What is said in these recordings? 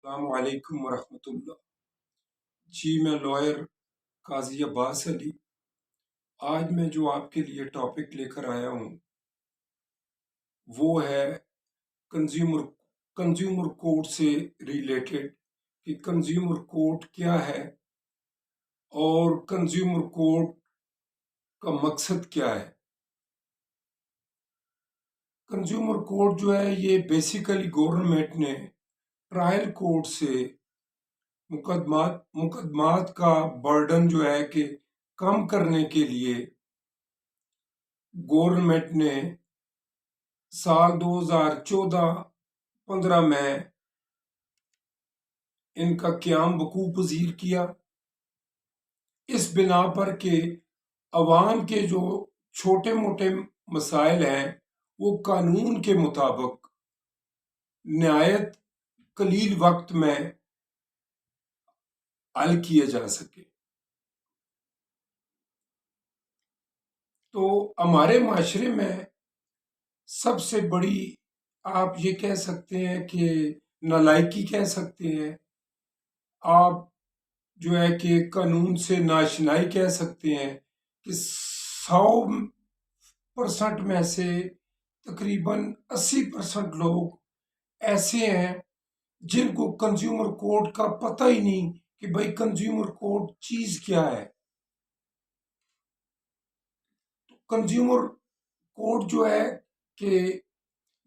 السلام علیکم ورحمۃ اللہ۔ جی میں لائر قاضی عباس علی۔ آج میں جو آپ کے لیے ٹاپک لے کر آیا ہوں وہ ہے کنزیومر کنزیومر کورٹ سے ریلیٹڈ کہ کنزیومر کورٹ کیا ہے اور کنزیومر کورٹ کا مقصد کیا ہے۔ کنزیومر کورٹ جو ہے یہ بیسیکلی گورنمنٹ نے ٹرائل کورٹ سے مقدمات کا برڈن جو ہے کہ کم کرنے کے لیے گورنمنٹ نے سال 2014-15 میں ان کا قیام وقوع پذیر کیا، اس بنا پر کہ عوام کے جو چھوٹے موٹے مسائل ہیں وہ قانون کے مطابق نہایت قلیل وقت میں حل کیے جا سکے۔ تو ہمارے معاشرے میں سب سے بڑی آپ یہ کہہ سکتے ہیں کہ نالائکی کہہ سکتے ہیں، آپ جو ہے کہ قانون سے ناشنائی کہہ سکتے ہیں کہ 100% میں سے تقریباً 80% لوگ ایسے ہیں جن کو کنزیومر کورٹ کا پتہ ہی نہیں کہ بھائی کنزیومر کورٹ چیز کیا ہے۔ کنزیومر کورٹ جو ہے کہ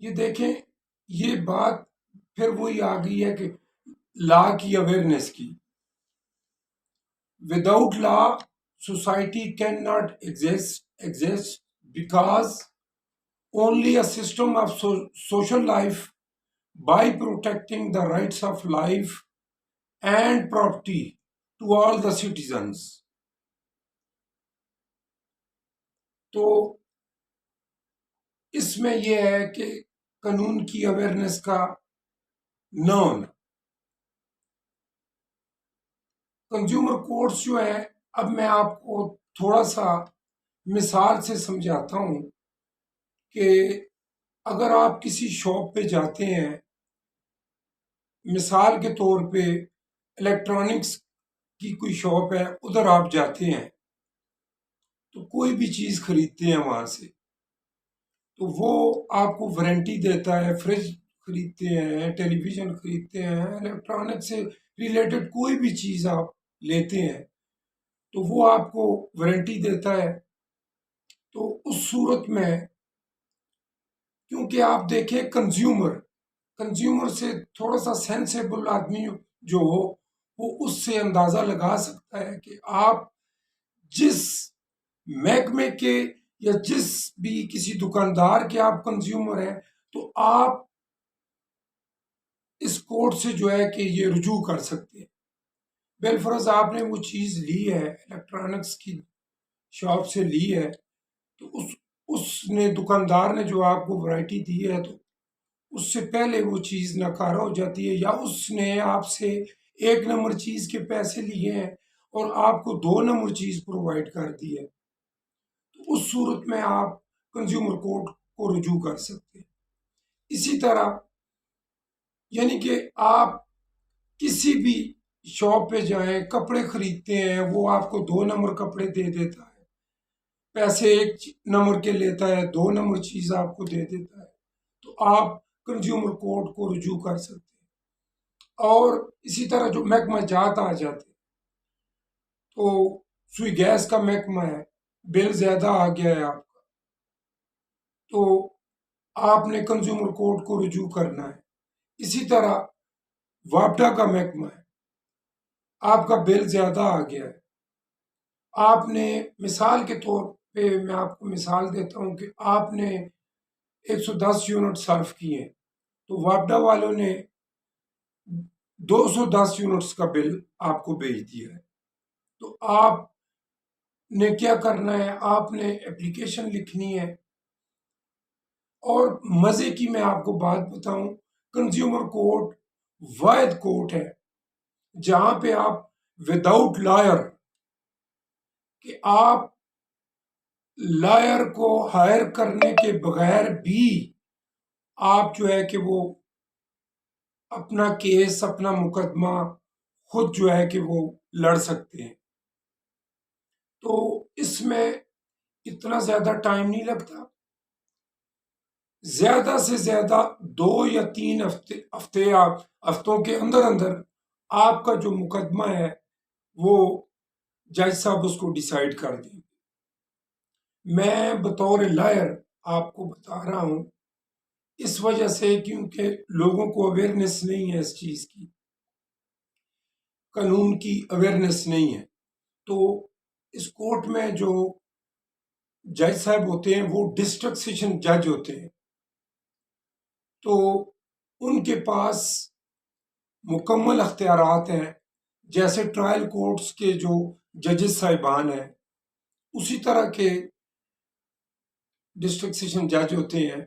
یہ دیکھیں، یہ بات پھر وہی آ گئی ہے کہ لا کی اویئرنیس کی۔ Without law society can not exist because only a system of social life by protecting the rights of life and property to all the citizens۔ تو اس میں یہ ہے کہ قانون کی اویئرنیس کا نہ ہونا۔ کنزیومر کورٹس جو ہے، اب میں آپ کو تھوڑا سا مثال سے سمجھاتا ہوں کہ اگر آپ کسی شاپ پہ جاتے ہیں، مثال کے طور پہ الیکٹرانکس کی کوئی شاپ ہے، ادھر آپ جاتے ہیں تو کوئی بھی چیز خریدتے ہیں وہاں سے، تو وہ آپ کو وارنٹی دیتا ہے۔ فریج خریدتے ہیں، ٹیلی ویژن خریدتے ہیں، الیکٹرانک سے ریلیٹڈ کوئی بھی چیز آپ لیتے ہیں تو وہ آپ کو وارنٹی دیتا ہے۔ تو اس صورت میں کیونکہ آپ دیکھیں کنزیومر سے تھوڑا سا سینسیبل آدمی جو ہو وہ اس سے اندازہ لگا سکتا ہے کہ آپ جس محکمے کے یا جس بھی کسی دکاندار کے آپ کنزیومر ہیں تو آپ اس کورٹ سے جو ہے کہ یہ رجوع کر سکتے ہیں۔ بالفرض آپ نے وہ چیز لی ہے، الیکٹرانکس کی شاپ سے لی ہے، تو اس نے دکاندار نے جو آپ کو ورائٹی دی ہے تو اس سے پہلے وہ چیز ناکارہ ہو جاتی ہے، یا اس نے آپ سے 1 نمبر چیز کے پیسے لیے ہیں اور آپ کو 2 نمبر چیز پرووائڈ کر دی ہے، تو اس صورت میں آپ کنزیومر کورٹ کو رجوع کر سکتے ہیں۔ اسی طرح یعنی کہ آپ کسی بھی شاپ پہ جائیں، کپڑے خریدتے ہیں، وہ آپ کو 2 نمبر کپڑے دے دیتا ہے، پیسے 1 نمبر کے لیتا ہے، 2 نمبر چیز آپ کو دے دیتا ہے، تو آپ کنزیومر کورٹ کو رجوع کر سکتے ہیں۔ اور اسی طرح جو محکمہ جات آ جاتے، تو سوئی گیس کا محکمہ ہے، بل زیادہ آ گیا ہے آپ کا، تو آپ نے کنزیومر کورٹ کو رجوع کرنا ہے۔ اسی طرح واپڈا کا محکمہ ہے، آپ کا بل زیادہ آ گیا ہے، آپ نے مثال کے طور پہ میں آپ کو مثال دیتا ہوں کہ آپ نے 110 یونٹ صرف کیے تو واپڈا والوں نے 210 یونٹس کا بل آپ کو بھیج دیا ہے، تو آپ نے کیا کرنا ہے، آپ نے اپلیکیشن لکھنی ہے۔ اور مزے کی میں آپ کو بات بتاؤں، کنزیومر کورٹ واحد کورٹ ہے جہاں پہ آپ وداؤٹ لائر، کہ آپ لائر کو ہائر کرنے کے بغیر بھی آپ جو ہے کہ وہ اپنا کیس، اپنا مقدمہ خود جو ہے کہ وہ لڑ سکتے ہیں۔ تو اس میں اتنا زیادہ ٹائم نہیں لگتا، زیادہ سے زیادہ 2 یا 3 ہفتوں کے اندر اندر آپ کا جو مقدمہ ہے وہ جج صاحب اس کو ڈیسائیڈ کر دیں گے۔ میں بطور لائر آپ کو بتا رہا ہوں، اس وجہ سے کیونکہ لوگوں کو اویئرنیس نہیں ہے اس چیز کی، قانون کی اویئرنیس نہیں ہے۔ تو اس کورٹ میں جو جج صاحب ہوتے ہیں وہ ڈسٹرکٹ سیشن جج ہوتے ہیں، تو ان کے پاس مکمل اختیارات ہیں، جیسے ٹرائل کورٹس کے جو ججز صاحبان ہیں اسی طرح کے ڈسٹرکٹ سیشن جج ہوتے ہیں،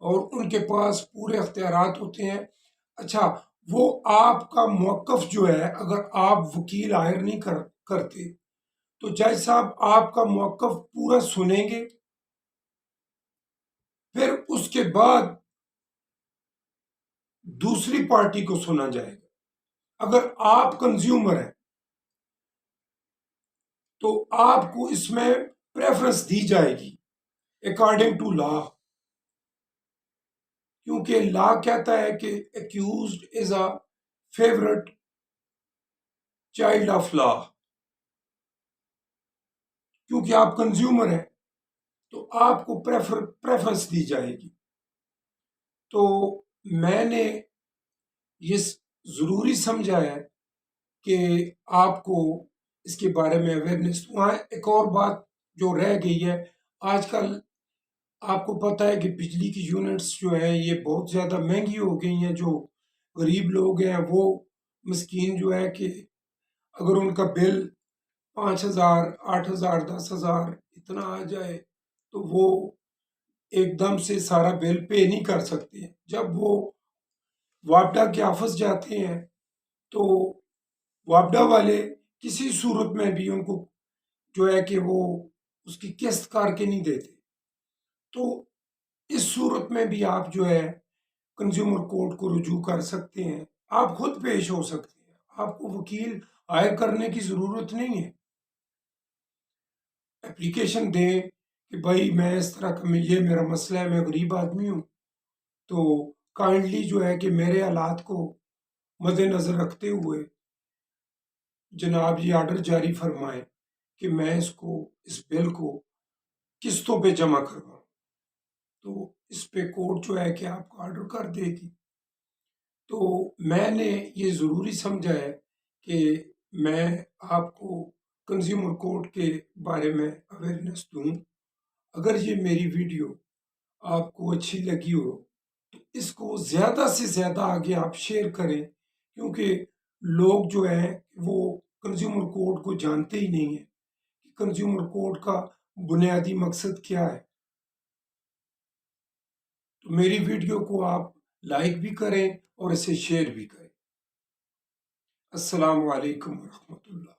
اور ان کے پاس پورے اختیارات ہوتے ہیں۔ اچھا، وہ آپ کا موقف جو ہے، اگر آپ وکیل ہائر نہیں کرتے تو جج صاحب آپ کا موقف پورا سنیں گے، پھر اس کے بعد دوسری پارٹی کو سنا جائے گا۔ اگر آپ کنزیومر ہیں تو آپ کو اس میں پریفرنس دی جائے گی اکارڈنگ ٹو لا، کیونکہ لا کہتا ہے کہ accused is a favourite child of law, کیونکہ آپ کنزیومر ہیں تو آپ کو پریفرنس دی جائے گی۔ تو میں نے یہ ضروری سمجھا ہے کہ آپ کو اس کے بارے میں اویئرنیس۔ وہاں ایک اور بات جو رہ گئی ہے، آج کل آپ کو پتہ ہے کہ بجلی کی یونٹس جو ہیں یہ بہت زیادہ مہنگی ہو گئی ہیں۔ جو غریب لوگ ہیں وہ مسکین جو ہے کہ اگر ان کا بل 5,000 8,000 10,000 اتنا آ جائے تو وہ ایک دم سے سارا بل پے نہیں کر سکتے۔ جب وہ واپڈا کے آفس جاتے ہیں تو واپڈا والے کسی صورت میں بھی ان کو جو ہے کہ وہ اس کی قسط کر کے نہیں دیتے۔ تو اس صورت میں بھی آپ جو ہے کنزیومر کورٹ کو رجوع کر سکتے ہیں، آپ خود پیش ہو سکتے ہیں، آپ کو وکیل ہائر کرنے کی ضرورت نہیں ہے۔ اپلیکیشن دیں کہ بھائی میں اس طرح کا یہ میرا مسئلہ ہے، میں غریب آدمی ہوں، تو کائنڈلی جو ہے کہ میرے حالات کو مد نظر رکھتے ہوئے جناب یہ آرڈر جاری فرمائیں کہ میں اس بل کو قسطوں پہ جمع کرواؤں، تو اس پہ کورٹ جو ہے کہ آپ کو آرڈر کر دے گی۔ تو میں نے یہ ضروری سمجھا ہے کہ میں آپ کو کنزیومر کورٹ کے بارے میں اویئرنیس دوں۔ اگر یہ میری ویڈیو آپ کو اچھی لگی ہو تو اس کو زیادہ سے زیادہ آگے آپ شیئر کریں، کیونکہ لوگ جو ہیں وہ کنزیومر کورٹ کو جانتے ہی نہیں ہیں کہ کنزیومر کورٹ کا بنیادی مقصد کیا ہے۔ تو میری ویڈیو کو آپ لائک بھی کریں اور اسے شیئر بھی کریں۔ السلام علیکم ورحمۃ اللہ۔